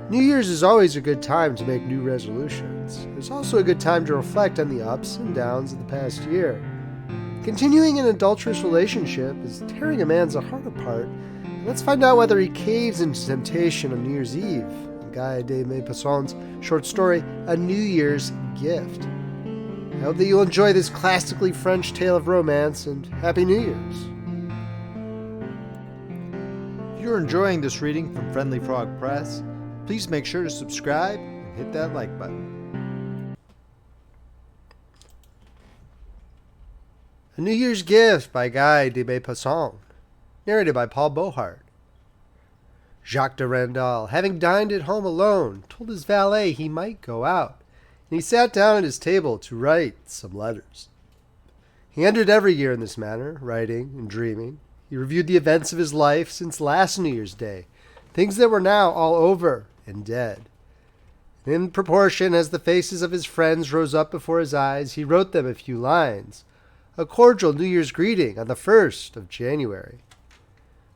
New Year's is always a good time to make new resolutions. It's also a good time to reflect on the ups and downs of the past year. Continuing an adulterous relationship is tearing a man's heart apart. Let's find out whether he caves into temptation on New Year's Eve in Guy De Maupassant's short story, A New Year's Gift. I hope that you'll enjoy this classically French tale of romance, and Happy New Year's. If you're enjoying this reading from Friendly Frog Press, please make sure to subscribe and hit that like button. A New Year's Gift by Guy De Maupassant. Narrated by Beauheart. Jacques de Randal, having dined at home alone, told his valet he might go out, and he sat down at his table to write some letters. He ended every year in this manner, writing and dreaming. He reviewed the events of his life since last New Year's Day, things that were now all over and dead. And in proportion as the faces of his friends rose up before his eyes, he wrote them a few lines, a cordial New Year's greeting on the 1st of January.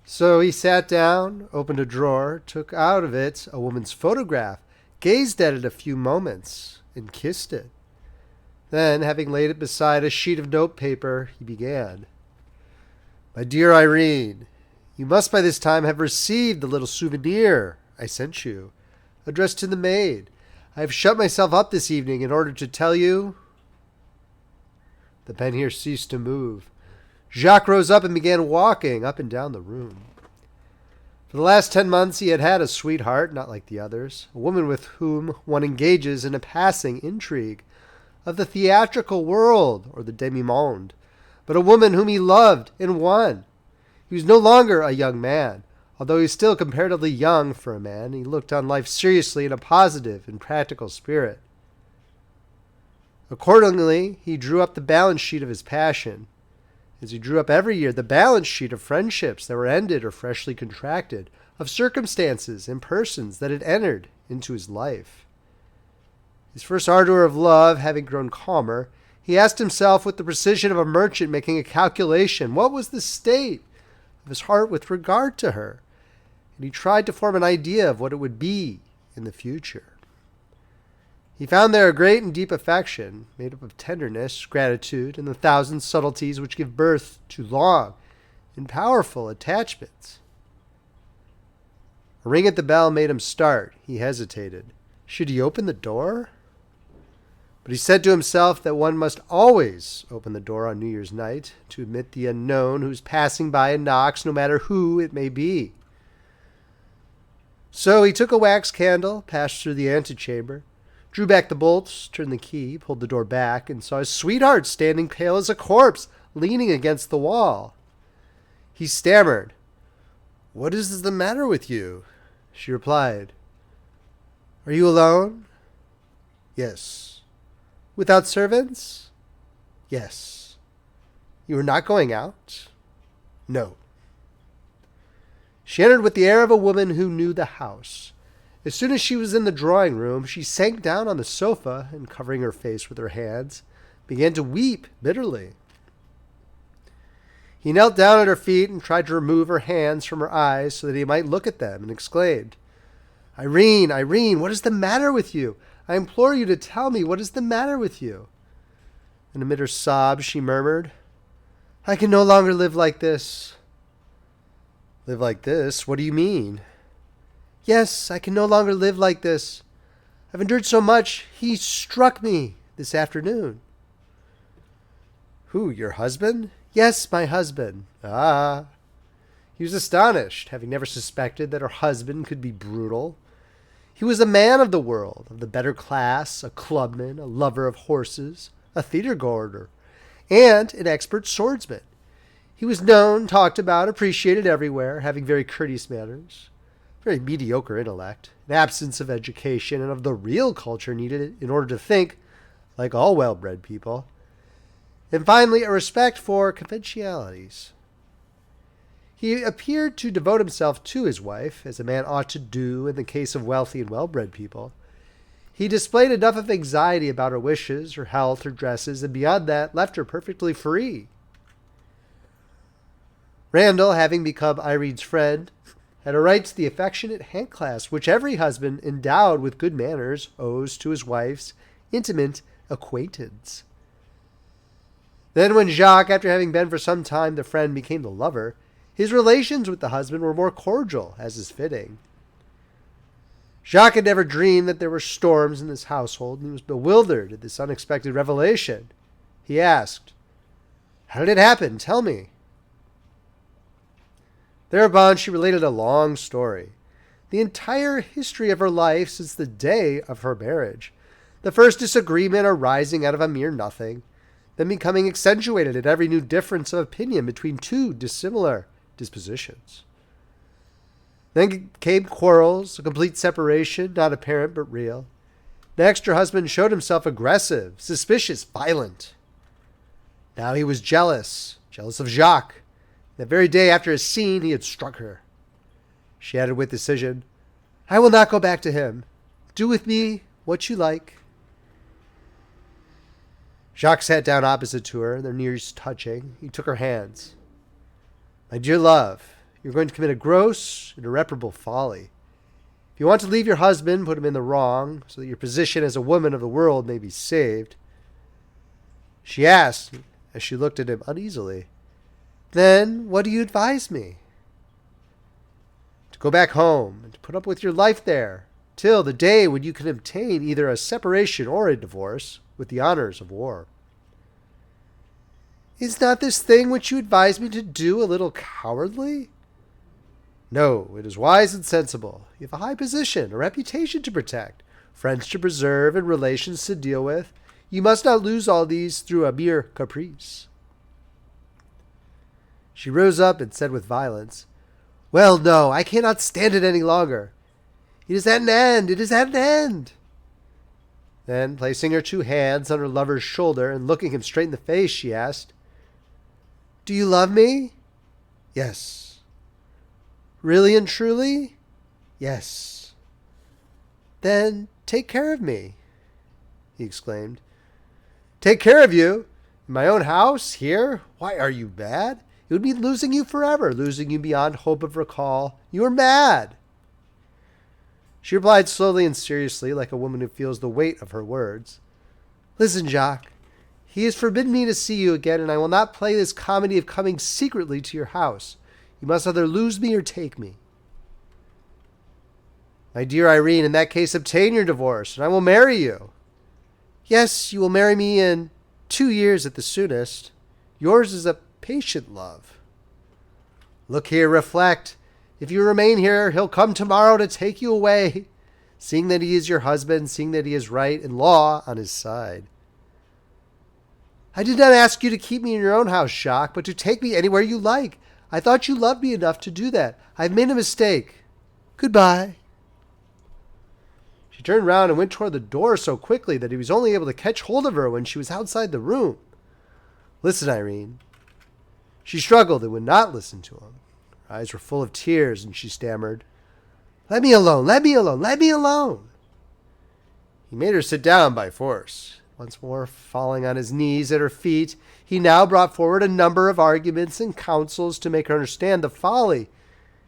So he sat down, opened a drawer, took out of it a woman's photograph, gazed at it a few moments, and kissed it. Then, having laid it beside a sheet of notepaper, he began. My dear Irene, you must by this time have received the little souvenir I sent you, addressed to the maid. I have shut myself up this evening in order to tell you... The pen here ceased to move. Jacques rose up and began walking up and down the room. For the last 10 months he had had a sweetheart, not like the others, a woman with whom one engages in a passing intrigue of the theatrical world or the demi-monde, but a woman whom he loved and won. He was no longer a young man, although he was still comparatively young for a man. He looked on life seriously in a positive and practical spirit. Accordingly, he drew up the balance sheet of his passion, as he drew up every year the balance sheet of friendships that were ended or freshly contracted, of circumstances and persons that had entered into his life. His first ardor of love having grown calmer, he asked himself with the precision of a merchant making a calculation, what was the state of his heart with regard to her, and he tried to form an idea of what it would be in the future. He found there a great and deep affection, made up of tenderness, gratitude, and the thousand subtleties which give birth to long and powerful attachments. A ring at the bell made him start. He hesitated. Should he open the door? But he said to himself that one must always open the door on New Year's night to admit the unknown who's passing by and knocks, no matter who it may be. So he took a wax candle, passed through the antechamber, drew back the bolts, turned the key, pulled the door back, and saw his sweetheart standing pale as a corpse, leaning against the wall. He stammered. What is the matter with you? She replied. Are you alone? Yes. Without servants? Yes. You are not going out? No. She entered with the air of a woman who knew the house. As soon as she was in the drawing room, she sank down on the sofa and, covering her face with her hands, began to weep bitterly. He knelt down at her feet and tried to remove her hands from her eyes so that he might look at them, and exclaimed, Irene, Irene, what is the matter with you? I implore you to tell me what is the matter with you. And amid her sobs she murmured, I can no longer live like this. Live like this? What do you mean? Yes, I can no longer live like this. I've endured so much. He struck me this afternoon. Who, your husband? Yes, my husband. Ah. He was astonished, having never suspected that her husband could be brutal. He was a man of the world, of the better class, a clubman, a lover of horses, a theatre-goer, and an expert swordsman. He was known, talked about, appreciated everywhere, having very courteous manners, very mediocre intellect, an absence of education and of the real culture needed in order to think like all well-bred people, and finally a respect for conventionalities. He appeared to devote himself to his wife, as a man ought to do in the case of wealthy and well-bred people. He displayed enough of anxiety about her wishes, her health, her dresses, and beyond that left her perfectly free. Randall, having become Irene's friend, had a right to the affectionate handclasp which every husband endowed with good manners owes to his wife's intimate acquaintance. Then when Jacques, after having been for some time the friend, became the lover, his relations with the husband were more cordial, as is fitting. Jacques had never dreamed that there were storms in this household, and he was bewildered at this unexpected revelation. He asked, "How did it happen? Tell me." Thereupon she related a long story, the entire history of her life since the day of her marriage, the first disagreement arising out of a mere nothing, then becoming accentuated at every new difference of opinion between two dissimilar dispositions. Then came quarrels, a complete separation, not apparent but real. Next, her husband showed himself aggressive, suspicious, violent. Now he was jealous of Jacques. That very day after a scene, he had struck her. She added with decision, "I will not go back to him. Do with me what you like." Jacques sat down opposite to her, their knees touching. He took her hands. "My dear love, you're going to commit a gross and irreparable folly. If you want to leave your husband, put him in the wrong, so that your position as a woman of the world may be saved." She asked, as she looked at him uneasily, "Then what do you advise me?" "To go back home, and to put up with your life there, till the day when you can obtain either a separation or a divorce, with the honors of war." "Is not this thing which you advise me to do a little cowardly?" "No, it is wise and sensible. You have a high position, a reputation to protect, friends to preserve, and relations to deal with. You must not lose all these through a mere caprice." She rose up and said with violence, "Well, no, I cannot stand it any longer. It is at an end, it is at an end." Then, placing her two hands on her lover's shoulder and looking him straight in the face, she asked, "Do you love me?" "Yes." "Really and truly?" "Yes." "Then take care of me," he exclaimed. "Take care of you? In my own house? Here? Why, are you mad? It would mean losing you forever, losing you beyond hope of recall. You are mad." She replied slowly and seriously, like a woman who feels the weight of her words. "Listen, Jacques. He has forbidden me to see you again, and I will not play this comedy of coming secretly to your house. You must either lose me or take me." "My dear Irene, in that case obtain your divorce, and I will marry you." "Yes, you will marry me in 2 years at the soonest. Yours is a patient love." "Look here, reflect. If you remain here, he'll come tomorrow to take you away, seeing that he is your husband, seeing that he is right and law on his side." "I did not ask you to keep me in your own house, Jacques, but to take me anywhere you like. I thought you loved me enough to do that. I've made a mistake. Goodbye." She turned round and went toward the door so quickly that he was only able to catch hold of her when she was outside the room. "Listen, Irene." She struggled and would not listen to him. Her eyes were full of tears, and she stammered, "Let me alone, let me alone, let me alone." He made her sit down by force. Once more falling on his knees at her feet, he now brought forward a number of arguments and counsels to make her understand the folly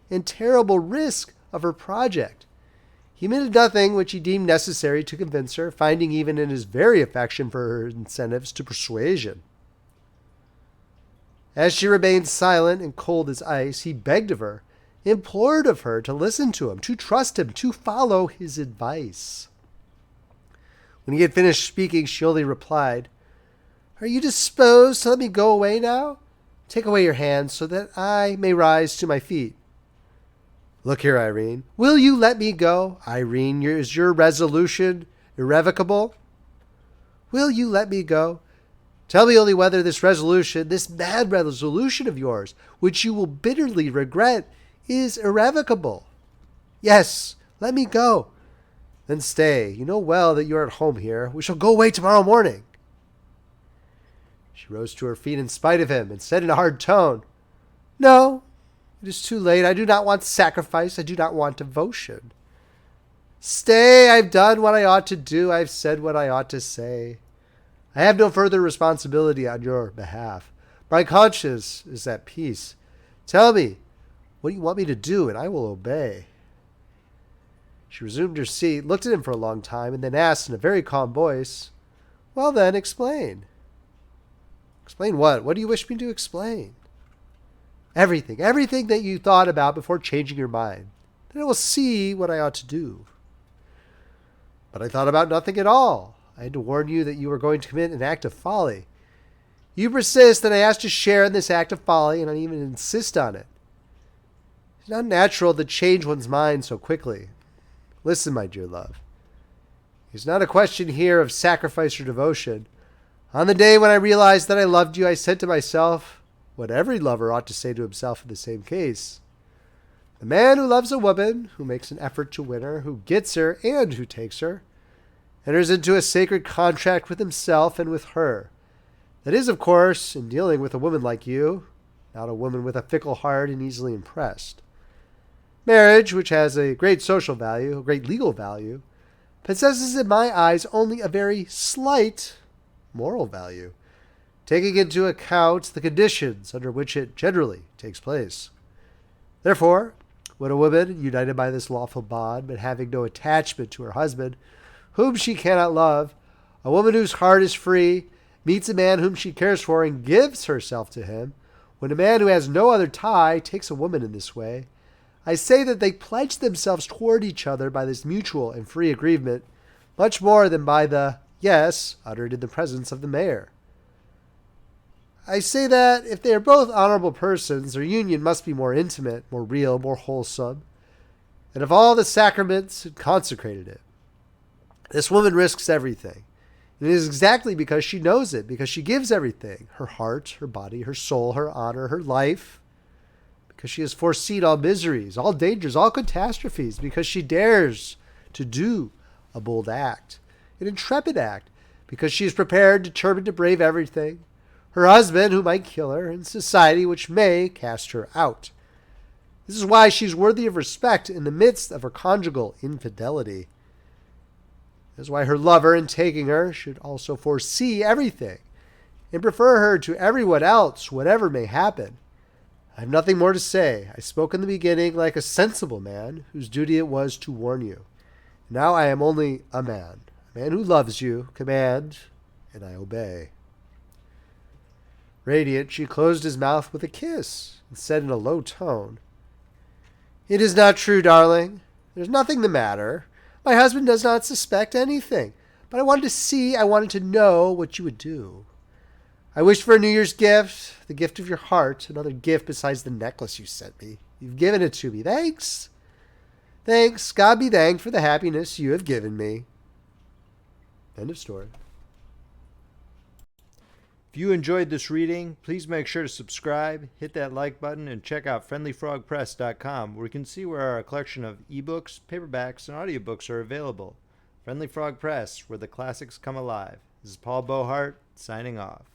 and terrible risk of her project. He omitted nothing which he deemed necessary to convince her, finding even in his very affection for her incentives to persuasion. As she remained silent and cold as ice, he begged of her, implored of her to listen to him, to trust him, to follow his advice. When he had finished speaking, she only replied, "Are you disposed to let me go away now? Take away your hands so that I may rise to my feet." "Look here, Irene. Will you let me go? Irene, is your resolution irrevocable? Will you let me go? Tell me only whether this resolution, this mad resolution of yours, which you will bitterly regret, is irrevocable." "Yes, let me go." "Then stay. You know well that you are at home here. We shall go away tomorrow morning." She rose to her feet in spite of him and said in a hard tone, "No, it is too late. I do not want sacrifice. I do not want devotion. Stay. I have done what I ought to do. I have said what I ought to say. I have no further responsibility on your behalf. My conscience is at peace. Tell me, What do you want me to do? And I will obey. She resumed her seat, looked at him for a long time, and then asked in a very calm voice, "Well then, explain." "Explain what? What do you wish me to explain?" Everything that you thought about before changing your mind. Then I will see what I ought to do." "But I thought about nothing at all. I had to warn you that you were going to commit an act of folly. You persist, and I ask to share in this act of folly, and I even insist on it. It's not natural to change one's mind so quickly. Listen, my dear love. It's not a question here of sacrifice or devotion. On the day when I realized that I loved you, I said to myself what every lover ought to say to himself in the same case. The man who loves a woman, who makes an effort to win her, who gets her and who takes her, enters into a sacred contract with himself and with her. That is, of course, in dealing with a woman like you, not a woman with a fickle heart and easily impressed. Marriage, which has a great social value, a great legal value, possesses in my eyes only a very slight moral value, taking into account the conditions under which it generally takes place. Therefore, when a woman, united by this lawful bond, but having no attachment to her husband, whom she cannot love, a woman whose heart is free, meets a man whom she cares for and gives herself to him, when a man who has no other tie takes a woman in this way, I say that they pledge themselves toward each other by this mutual and free agreement, much more than by the yes uttered in the presence of the mayor. I say that if they are both honorable persons, their union must be more intimate, more real, more wholesome, and if all the sacraments had consecrated it. This woman risks everything. And it is exactly because she knows it, because she gives everything, her heart, her body, her soul, her honor, her life, because she has foreseen all miseries, all dangers, all catastrophes, because she dares to do a bold act, an intrepid act, because she is prepared, determined to brave everything, her husband who might kill her, and society which may cast her out. This is why she is worthy of respect in the midst of her conjugal infidelity. This is why her lover, in taking her, should also foresee everything and prefer her to everyone else, whatever may happen. I have nothing more to say. I spoke in the beginning like a sensible man, whose duty it was to warn you. Now I am only a man who loves you, command, and I obey." Radiant, she closed his mouth with a kiss and said in a low tone, "It is not true, darling. There's nothing the matter. My husband does not suspect anything. But I wanted to know what you would do. I wished for a New Year's gift, the gift of your heart, another gift besides the necklace you sent me. You've given it to me. Thanks. Thanks. God be thanked for the happiness you have given me." End of story. If you enjoyed this reading, please make sure to subscribe, hit that like button, and check out friendlyfrogpress.com, where you can see where our collection of eBooks, paperbacks, and audiobooks are available. Friendly Frog Press, where the classics come alive. This is Paul Beauheart, signing off.